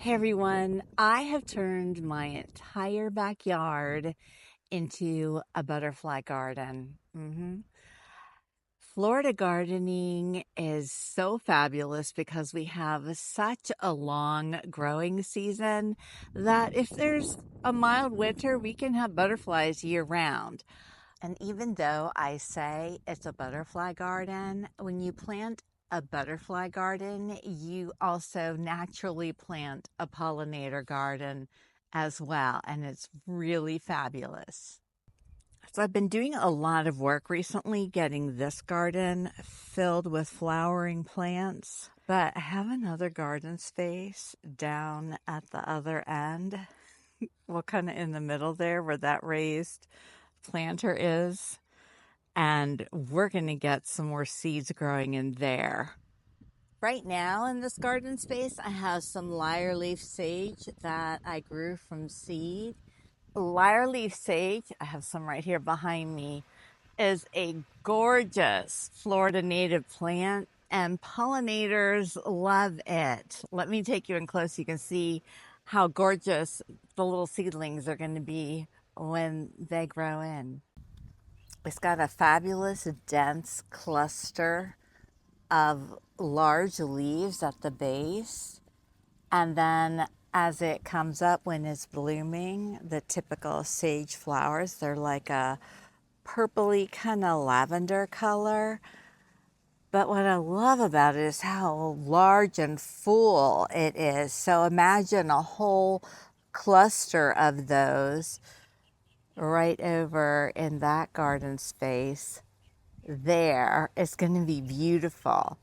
Hey everyone, I have turned my entire backyard into a butterfly garden. Florida gardening is so fabulous because we have such a long growing season that if there's a mild winter, we can have butterflies year round. And even though I say it's a butterfly garden, when you plant a butterfly garden, you also naturally plant a pollinator garden as well. And it's really fabulous. So I've been doing a lot of work recently getting this garden filled with flowering plants. But I have another garden space down at the other end. Well, kind of in the middle there where that raised planter is, and we're going to get some more seeds growing in there. Right now in this garden space, I have some lyre leaf sage that I grew from seed. Lyre leaf sage, I have some right here behind me, is a gorgeous Florida native plant, and pollinators love it. Let me take you in close so you can see how gorgeous the little seedlings are going to be when they grow in. It's got a fabulous dense cluster of large leaves at the base. And then as it comes up when it's blooming, the typical sage flowers, they're like a purpley kind of lavender color. But what I love about it is how large and full it is. So imagine a whole cluster of those right over in that garden space there. It's going to be beautiful.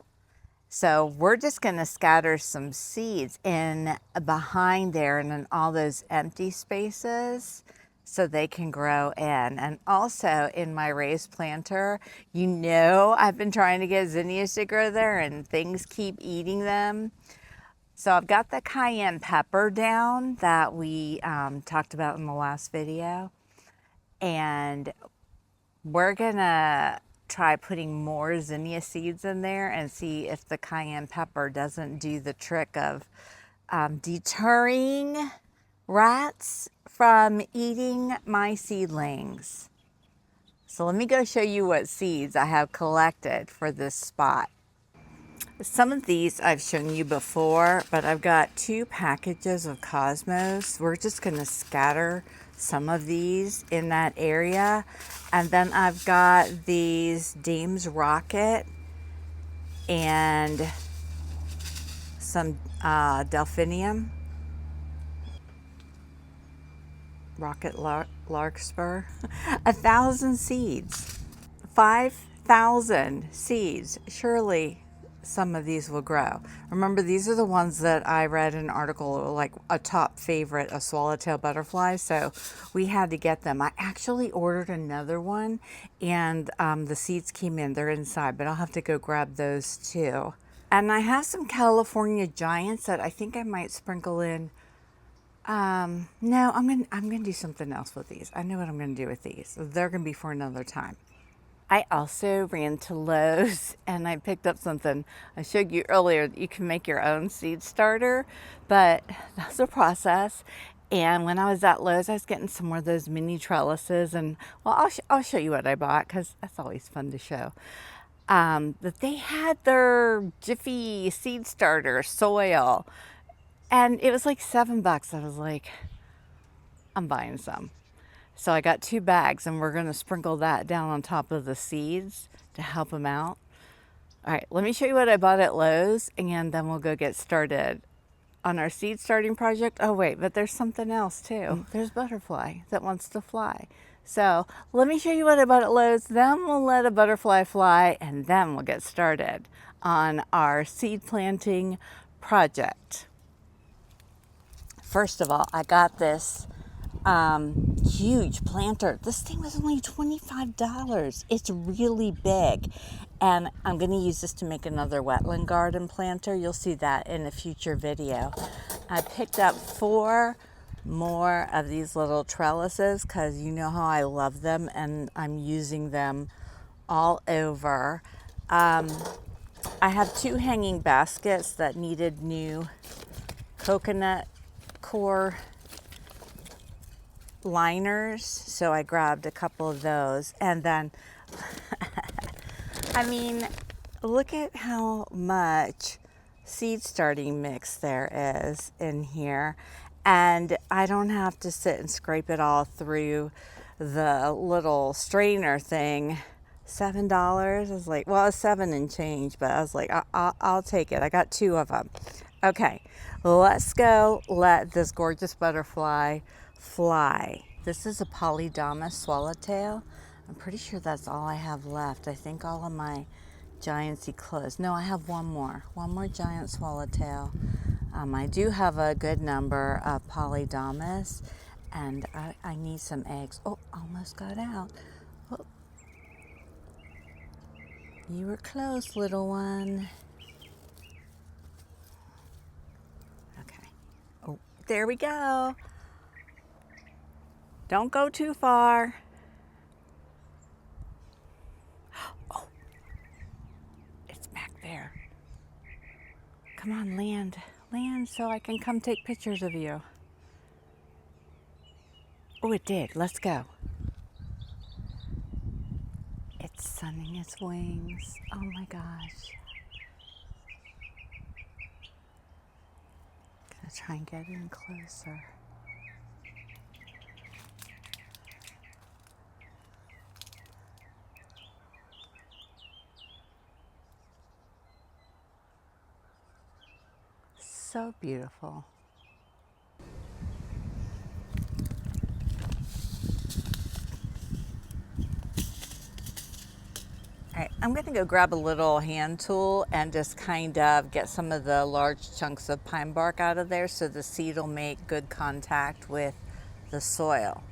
So we're just going to scatter some seeds in behind there and in all those empty spaces so they can grow in. And also in my raised planter, you know, I've been trying to get zinnias to grow there and things keep eating them. So I've got the cayenne pepper down that we talked about in the last video. And we're gonna try putting more zinnia seeds in there and see if the cayenne pepper doesn't do the trick of deterring rats from eating my seedlings. So let me go show you what seeds I have collected for this spot. Some of these I've shown you before, but I've got 2 packages of Cosmos. We're just going to scatter some of these in that area. And then I've got these Dame's Rocket and some Delphinium, Rocket Larkspur. 1,000 seeds, 5,000 seeds. Surely some of these will grow. Remember, these are the ones that I read in an article like a top favorite of swallowtail butterflies, so we had to get them. I actually ordered another one and the seeds came in. They're inside, but I'll have to go grab those too. And I have some California Giants that I think I might sprinkle in. No, I'm gonna do something else with these. I know what I'm gonna do with these. They're gonna be for another time. I also ran to Lowe's and I picked up something. I showed you earlier that you can make your own seed starter, but that's a process. And when I was at Lowe's, I was getting some more of those mini trellises, and well, I'll show you what I bought because that's always fun to show. But they had their Jiffy seed starter soil, and it was like $7. I was like, I'm buying some. So I got 2 bags and we're going to sprinkle that down on top of the seeds to help them out. All right, let me show you what I bought at Lowe's and then we'll go get started on our seed starting project. Oh wait, but there's something else too. There's butterfly that wants to fly. So let me show you what I bought at Lowe's, then we'll let a butterfly fly and then we'll get started on our seed planting project. First of all, I got this huge planter. This thing was only $25. It's really big. And I'm going to use this to make another wetland garden planter. You'll see that in a future video. I picked up 4 more of these little trellises because you know how I love them and I'm using them all over. I have 2 hanging baskets that needed new coconut decor liners, so I grabbed a couple of those. And then, I mean, look at how much seed starting mix there is in here. And I don't have to sit and scrape it all through the little strainer thing. $7. I was like, well, it's 7 and change, but I was like, I'll take it. I got 2 of them. Okay, let's go let this gorgeous butterfly fly. This is a Polydamas swallowtail. I'm pretty sure that's all I have left. I think all of my giants closed. No, I have one more giant swallowtail. I do have a good number of Polydamas, and I need some eggs. Oh, almost got out. Oh. You were close, little one. Okay. Oh, there we go. Don't go too far. Oh, it's back there. Come on, land. Land so I can come take pictures of you. Oh, it did. Let's go. It's sunning its wings. Oh my gosh. Gonna try and get in closer. So beautiful. All right, I'm going to go grab a little hand tool and just kind of get some of the large chunks of pine bark out of there so the seed will make good contact with the soil.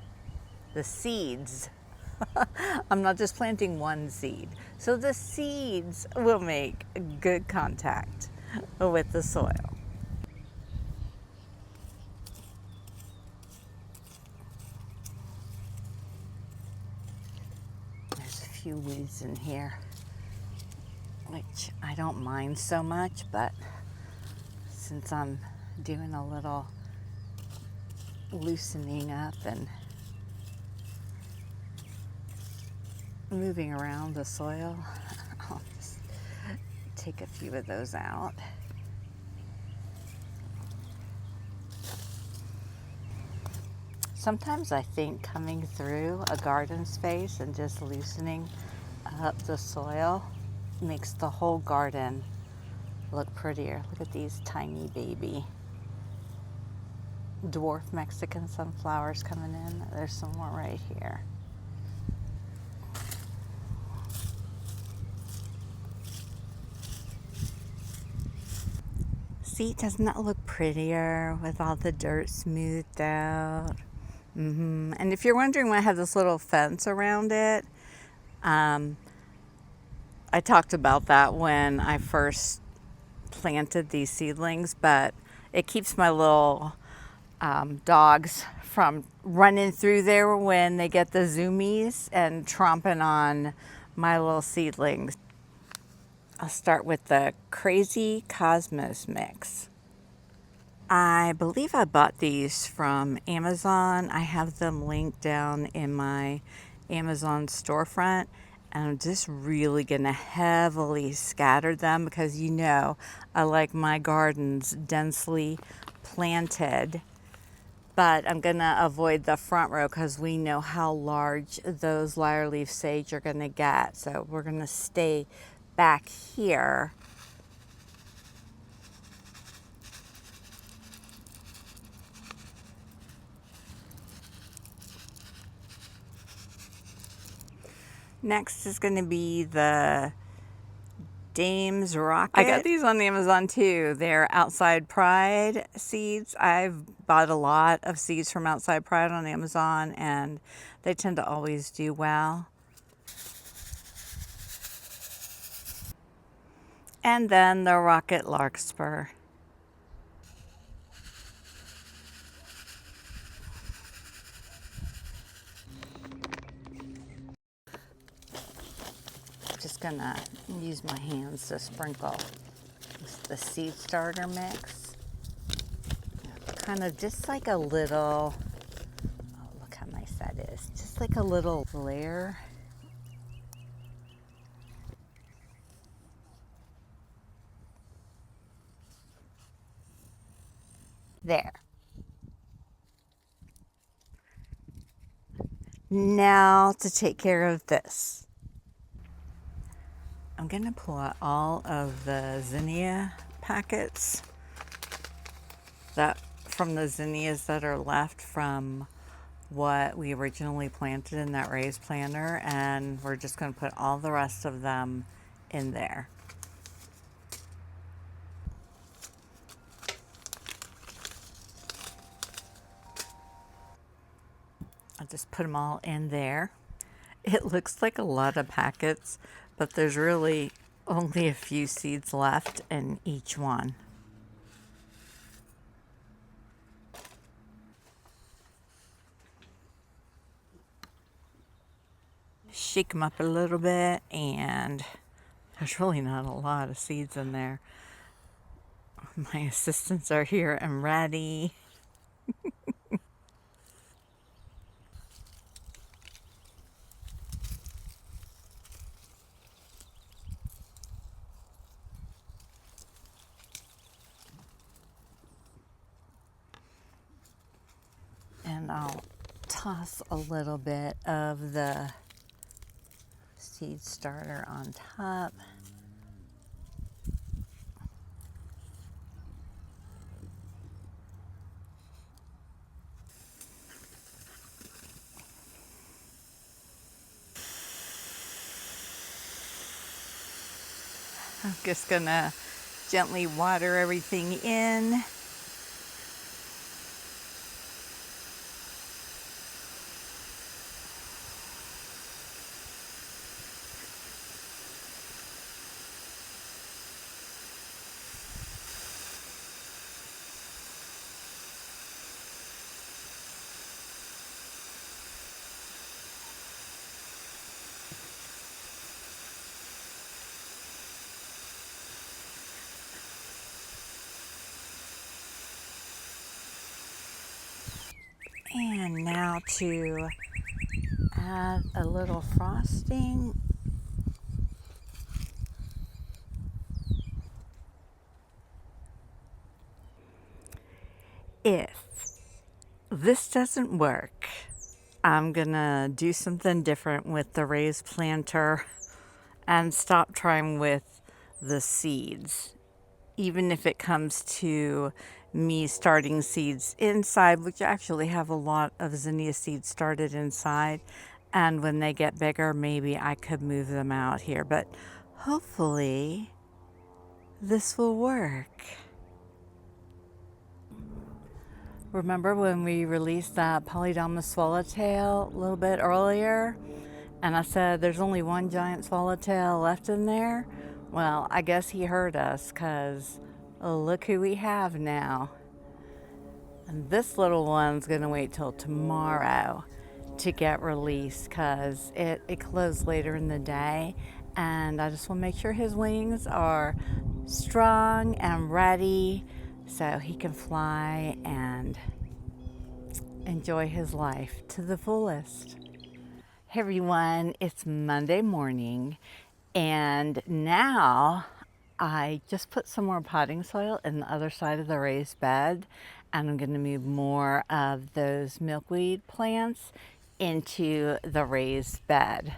The seeds. I'm not just planting one seed. So the seeds will make good contact with the soil. There's a few weeds in here, which I don't mind so much, but since I'm doing a little loosening up and moving around the soil, I'll just take a few of those out. Sometimes I think coming through a garden space and just loosening up the soil makes the whole garden look prettier. Look at these tiny baby dwarf Mexican sunflowers coming in. There's some more right here. See, doesn't that look prettier with all the dirt smoothed out? And if you're wondering why I have this little fence around it, I talked about that when I first planted these seedlings, but it keeps my little dogs from running through there when they get the zoomies and tromping on my little seedlings. I'll start with the Crazy Cosmos mix. I believe I bought these from Amazon. I have them linked down in my Amazon storefront. And I'm just really gonna heavily scatter them because you know I like my gardens densely planted. But I'm gonna avoid the front row because we know how large those lyre leaf sage are gonna get. So we're gonna stay back here. Next is going to be the Dame's Rocket. I got these on Amazon too. They're Outside Pride seeds. I've bought a lot of seeds from Outside Pride on Amazon and they tend to always do well. And then the Rocket Larkspur. Just gonna use my hands to sprinkle the seed starter mix. kind of just like a little, oh, look how nice that is. Just like a little layer. There. Now to take care of this. I'm going to pull out all of the zinnia packets that from the zinnias that are left from what we originally planted in that raised planter, and we're just going to put all the rest of them in there. I'll just put them all in there. It looks like a lot of packets, but there's really only a few seeds left in each one. Shake them up a little bit, and there's really not a lot of seeds in there. My assistants are here and ready. And I'll toss a little bit of the seed starter on top. I'm just gonna gently water everything in. And now to add a little frosting. If this doesn't work, I'm gonna do something different with the raised planter and stop trying with the seeds. Even if it comes to me starting seeds inside, which I actually have a lot of zinnia seeds started inside, and when they get bigger, maybe I could move them out here, but hopefully this will work. Remember when we released that Polydamas swallowtail a little bit earlier, and I said there's only one giant swallowtail left in there? Well, I guess he heard us, because look who we have now. And this little one's gonna wait till tomorrow to get released, because it closed later in the day, and I just want to make sure his wings are strong and ready so he can fly and enjoy his life to the fullest. Hey everyone, it's Monday morning, and now I just put some more potting soil in the other side of the raised bed, and I'm going to move more of those milkweed plants into the raised bed.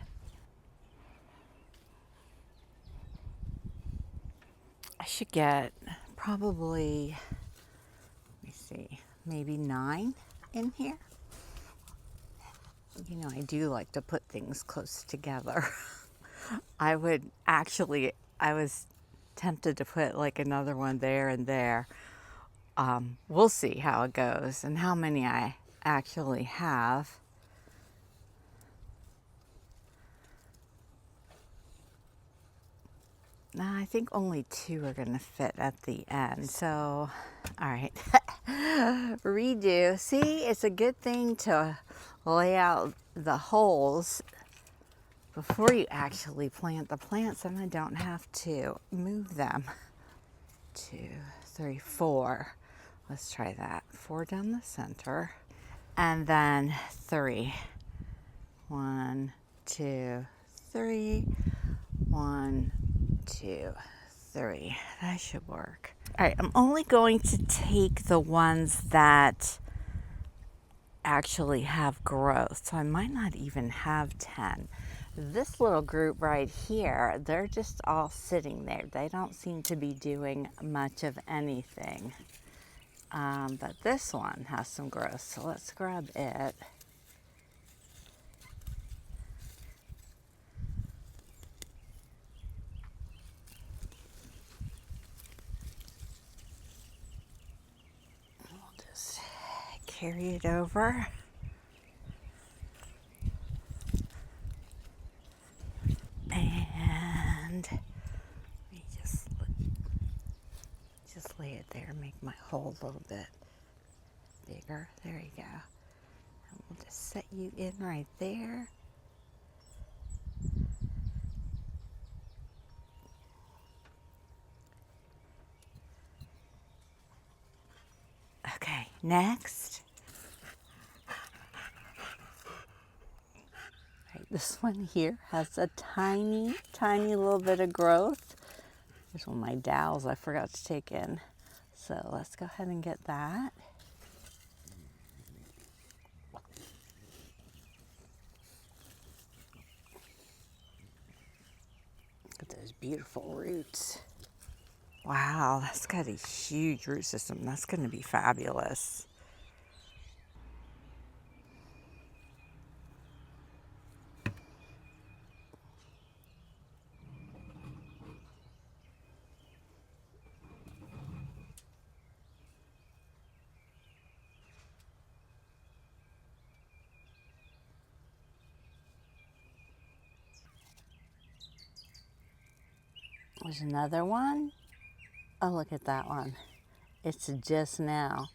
I should get probably, let me see, maybe 9 in here. You know, I do like to put things close together. I was tempted to put like another one there and there. We'll see how it goes and how many I actually have. Now, I think only 2 are going to fit at the end. So, all right, redo. See, it's a good thing to lay out the holes before you actually plant the plants, and I don't have to move them. 2, 3, 4. Let's try that. 4 down the center. And then 3. 1, 2, 3. 1, 2, 3. That should work. All right, I'm only going to take the ones that actually have growth, so I might not even have 10. This little group right here, they're just all sitting there. They don't seem to be doing much of anything. But this one has some growth, so let's grab it. We'll just carry it over. And let me just lay it there, make my hole a little bit bigger. There you go. And we'll just set you in right there. Okay, next. Right, this one here has a tiny, tiny little bit of growth. There's one of my dowels I forgot to take in. So let's go ahead and get that. Look at those beautiful roots. Wow, that's got a huge root system. That's going to be fabulous. There's another one. Oh, look at that one. It's just now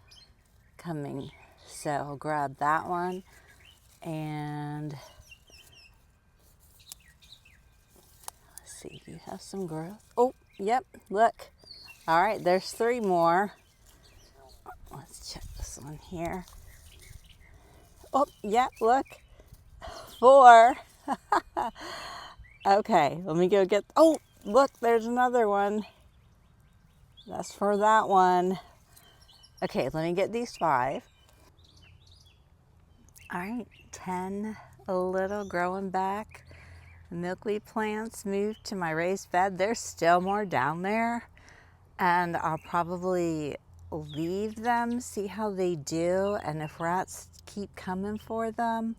coming. So I'll grab that one and let's see, do you have some growth? Oh, yep, look. All right, there's 3 more. Let's check this one here. Oh, yeah, look. 4. Okay, let me go get, oh, look, there's another one. That's for that one. Okay, let me get these 5. All right, 10 a little growing back. Milkweed plants moved to my raised bed. There's still more down there, and I'll probably leave them, see how they do, and if rats keep coming for them,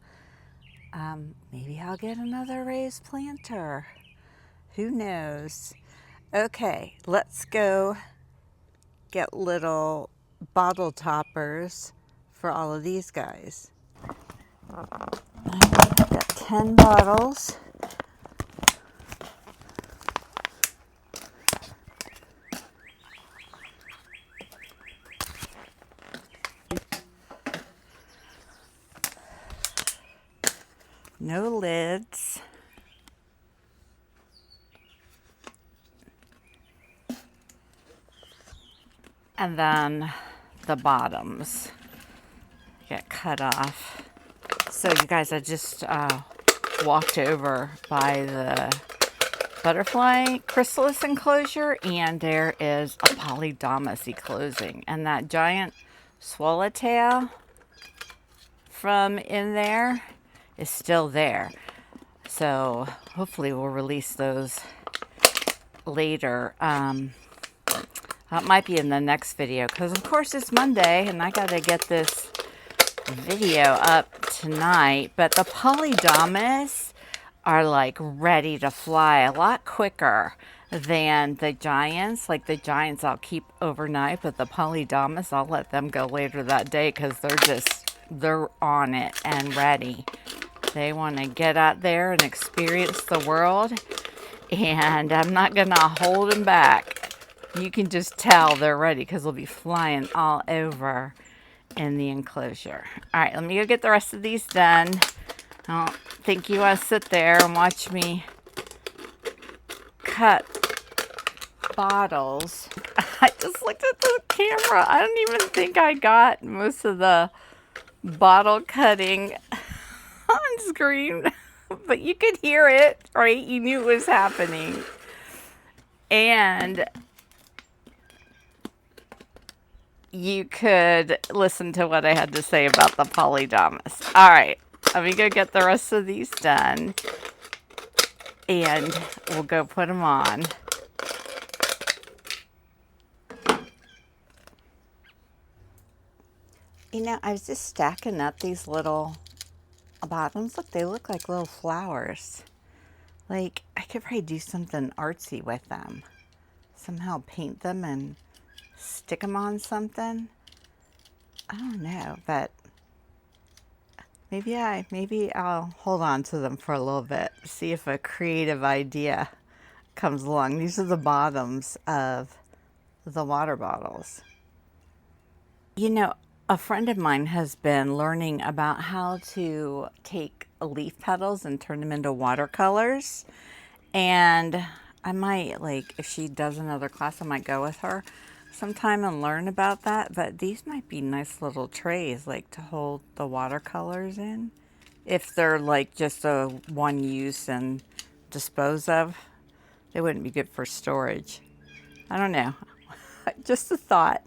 maybe I'll get another raised planter. Who knows? Okay, let's go get little bottle toppers for all of these guys. I've got 10 bottles. No lids. And then the bottoms get cut off. So you guys, I just walked over by the butterfly chrysalis enclosure, and there is a polydamas enclosing, and that giant swallowtail from in there is still there. So hopefully we'll release those later. That might be in the next video, because of course it's Monday and I gotta get this video up tonight. But the polydamas are like ready to fly a lot quicker than the giants. Like the giants I'll keep overnight, but the polydamas I'll let them go later that day, because they're on it and ready. They want to get out there and experience the world, and I'm not gonna hold them back. You can just tell they're ready, because they'll be flying all over in the enclosure. All right, let me go get the rest of these done. I don't think you want to sit there and watch me cut bottles. just looked at the camera. I don't even think I got most of the bottle cutting on screen, but you could hear it, right? You knew it was happening. And you could listen to what I had to say about the polydamas. All right, let me go get the rest of these done, and we'll go put them on. You know, I was just stacking up these little bottoms. Look, they look like little flowers. Like, I could probably do something artsy with them. Somehow paint them and stick them on something. I don't know, but maybe I'll hold on to them for a little bit, see if a creative idea comes along. These are the bottoms of the water bottles. You know, a friend of mine has been learning about how to take leaf petals and turn them into watercolors. And I might, like, if she does another class, I might go with her sometime and learn about that. But these might be nice little trays, like, to hold the watercolors in. If they're, like, just a one use and dispose of, they wouldn't be good for storage. I don't know. Just a thought.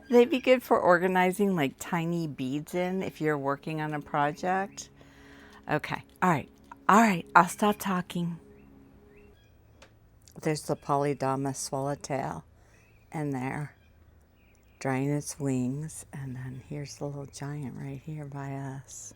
They'd be good for organizing, like, tiny beads in if you're working on a project. Okay. All right. I'll stop talking. There's the polydama swallowtail in there, drying its wings. And then here's the little giant right here by us.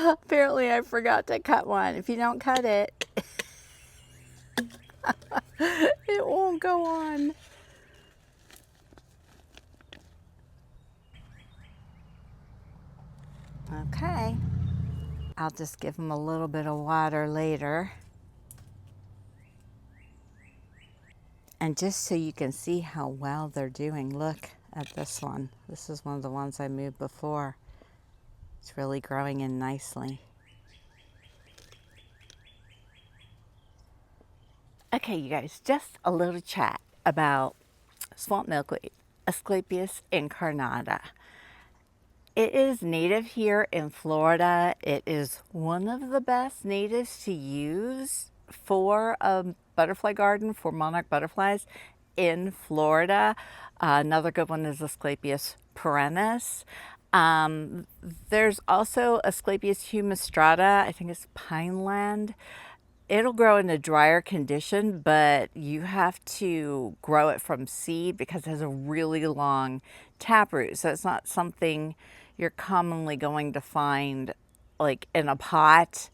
Apparently I forgot to cut one. If you don't cut it, it won't go on. Okay. I'll just give them a little bit of water later. And just so you can see how well they're doing, look at this one. This is one of the ones I moved before. It's really growing in nicely. Okay, you guys, just a little chat about swamp milkweed, Asclepias incarnata. It is native here in Florida. It is one of the best natives to use for a butterfly garden for monarch butterflies in Florida. Another good one is Asclepias perennis. There's also Asclepias humistrata. I think it's pineland. It'll grow in a drier condition, but you have to grow it from seed because it has a really long taproot. So it's not something you're commonly going to find like in a pot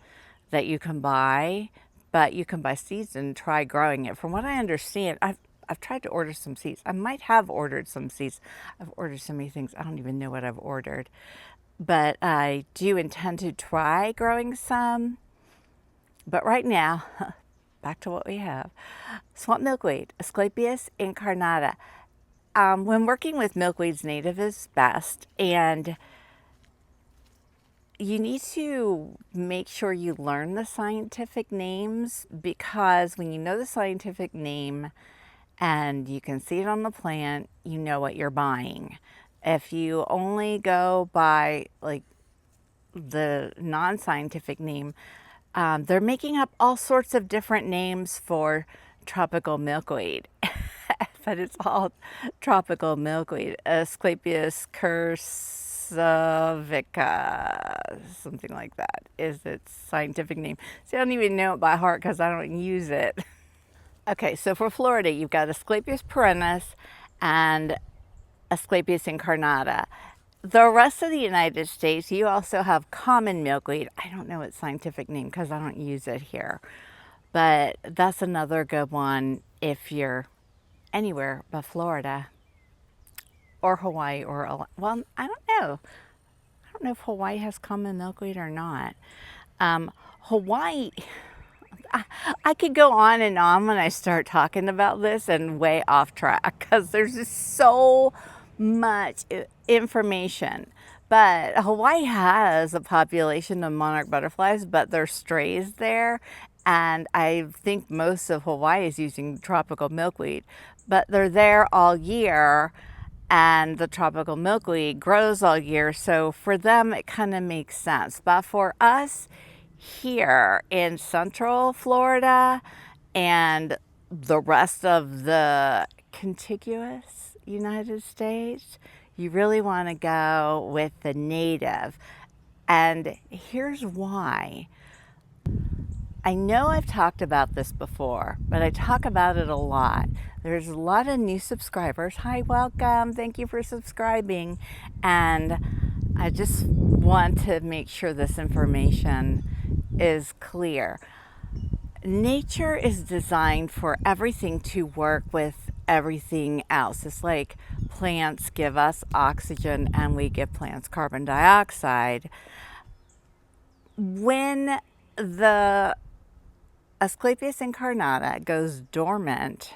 that you can buy, but you can buy seeds and try growing it. From what I understand, I've tried to order some seeds. I might have ordered some seeds. I've ordered so many things, I don't even know what I've ordered. But I do intend to try growing some. But right now, back to what we have. Swamp milkweed, Asclepias incarnata. When working with milkweeds, native is best. And you need to make sure you learn the scientific names, because when you know the scientific name and you can see it on the plant, you know what you're buying. If you only go by like the non-scientific name, they're making up all sorts of different names for tropical milkweed, but it's all tropical milkweed. Asclepias cursus savica, something like that is its scientific name. See, I don't even know it by heart because I don't use it. Okay, so for Florida, you've got Asclepias perennis and Asclepias incarnata. The rest of the United States, you also have common milkweed. I don't know its scientific name because I don't use it here. But that's another good one if you're anywhere but Florida or Hawaii or, well, I don't know. I don't know if Hawaii has common milkweed or not. Hawaii, I could go on and on when I start talking about this and way off track because there's just so much information. But Hawaii has a population of monarch butterflies, but they're strays there. And I think most of Hawaii is using tropical milkweed, but they're there all year and the tropical milkweed grows all year. So for them, it kind of makes sense. But for us here in Central Florida and the rest of the contiguous United States, you really want to go with the native. And here's why. I know I've talked about this before, but I talk about it a lot. There's a lot of new subscribers. Hi, welcome. Thank you for subscribing. And I just want to make sure this information is clear. Nature is designed for everything to work with everything else. It's like plants give us oxygen and we give plants carbon dioxide. When the Asclepias incarnata goes dormant,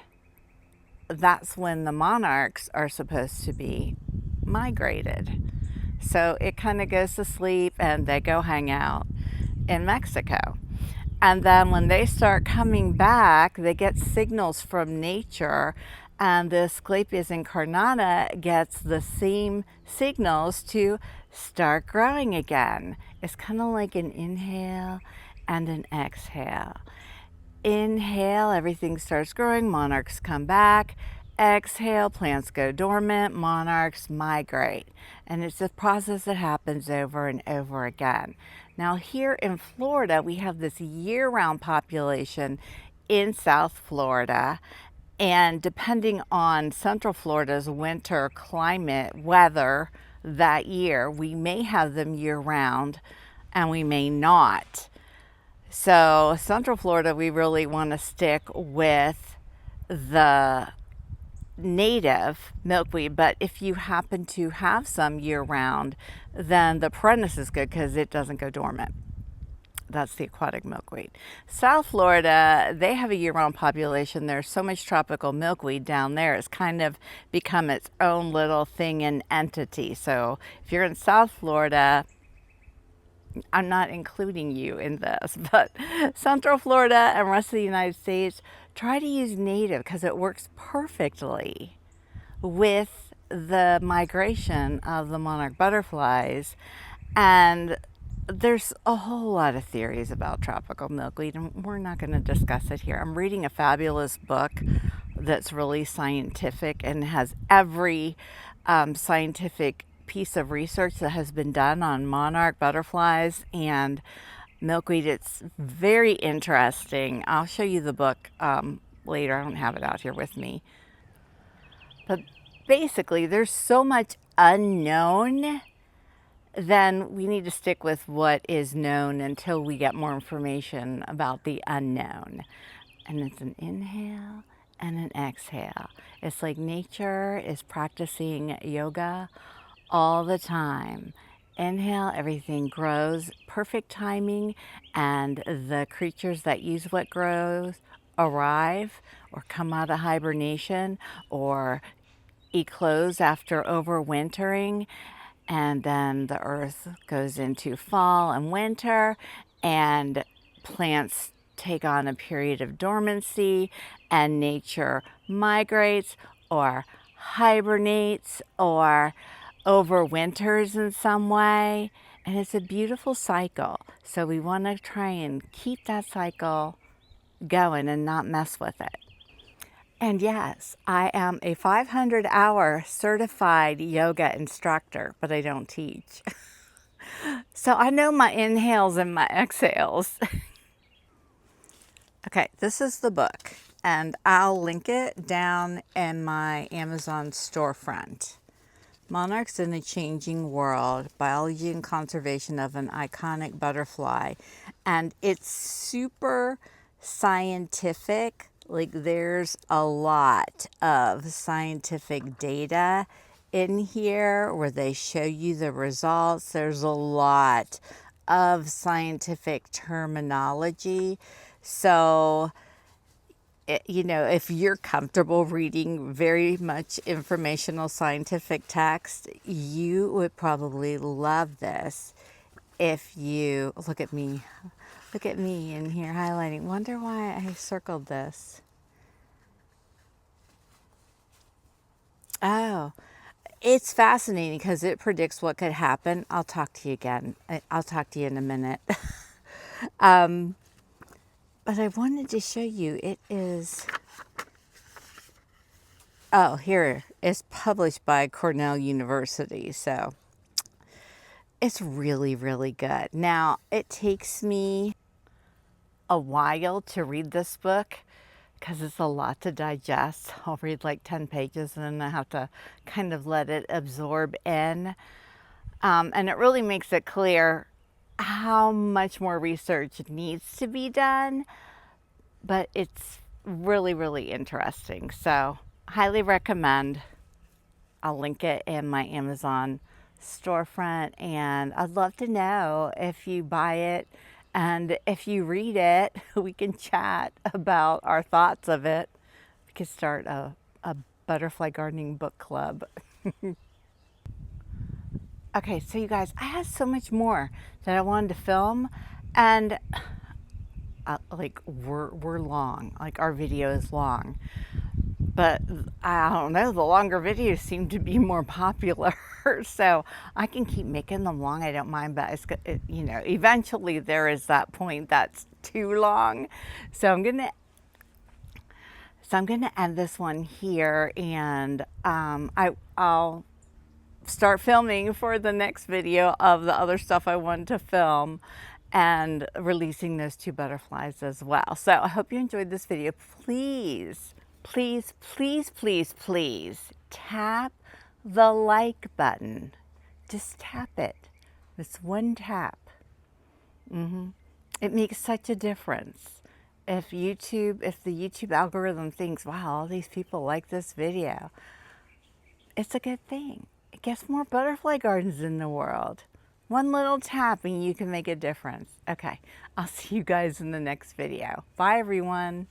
that's when the monarchs are supposed to be migrated. So it kind of goes to sleep and they go hang out in Mexico. And then when they start coming back, they get signals from nature, and the Asclepias incarnata gets the same signals to start growing again. It's kind of like an inhale and an exhale. Inhale, everything starts growing, monarchs come back. Exhale, plants go dormant, monarchs migrate. And it's a process that happens over and over again. Now here in Florida, we have this year-round population in South Florida. And depending on Central Florida's winter climate, weather that year, we may have them year-round and we may not. So Central Florida, we really want to stick with the native milkweed, but if you happen to have some year-round, then the perennis is good because it doesn't go dormant. That's the aquatic milkweed. South Florida, they have a year-round population. There's so much tropical milkweed down there. It's kind of become its own little thing and entity. So if you're in South Florida, I'm not including you in this, but Central Florida and rest of the United States, try to use native because it works perfectly with the migration of the monarch butterflies. And there's a whole lot of theories about tropical milkweed, and we're not going to discuss it here. I'm reading a fabulous book that's really scientific and has every scientific piece of research that has been done on monarch butterflies and milkweed. It's very interesting. I'll show you the book later. I don't have it out here with me. But basically, there's so much unknown, then we need to stick with what is known until we get more information about the unknown. And it's an inhale and an exhale. It's like nature is practicing yoga all the time. Inhale, everything grows, perfect timing, and the creatures that use what grows arrive or come out of hibernation or eclose after overwintering, and then the earth goes into fall and winter, and plants take on a period of dormancy, and nature migrates or hibernates or overwinters in some way, and it's a beautiful cycle. So we want to try and keep that cycle going and not mess with it. And yes, I am a 500-hour certified yoga instructor, but I don't teach. So I know my inhales and my exhales. Okay, this is the book, and I'll link it down in my Amazon storefront. Monarchs in a Changing World, Biology and Conservation of an Iconic Butterfly. And it's super scientific. Like, there's a lot of scientific data in here where they show you the results. There's a lot of scientific terminology. So you know, if you're comfortable reading very much informational scientific text, you would probably love this. If you look at me in here highlighting, wonder why I circled this. Oh, it's fascinating because it predicts what could happen. I'll talk to you again. I'll talk to you in a minute. But I wanted to show you, it is, oh, here, it's published by Cornell University. So it's really, really good. Now, it takes me a while to read this book because it's a lot to digest. I'll read like 10 pages and then I have to kind of let it absorb in. And it really makes it clear how much more research needs to be done, but it's really, really interesting. So, highly recommend. I'll link it in my Amazon storefront, and I'd love to know if you buy it, and if you read it, we can chat about our thoughts of it. We could start a butterfly gardening book club. Okay, so you guys, I had so much more that I wanted to film, and like we're long, like our video is long, but I don't know, the longer videos seem to be more popular. So I can keep making them long, I don't mind, but you know, eventually there is that point that's too long. So I'm gonna end this one here, and I'll start filming for the next video of the other stuff I wanted to film, and releasing those 2 butterflies as well. So I hope you enjoyed this video. Please, please, please, please, please tap the like button. Just tap it. It's one tap. It makes such a difference. If the YouTube algorithm thinks, wow, all these people like this video, it's a good thing. It gets more butterfly gardens in the world. One little tap and you can make a difference. Okay, I'll see you guys in the next video. Bye, everyone.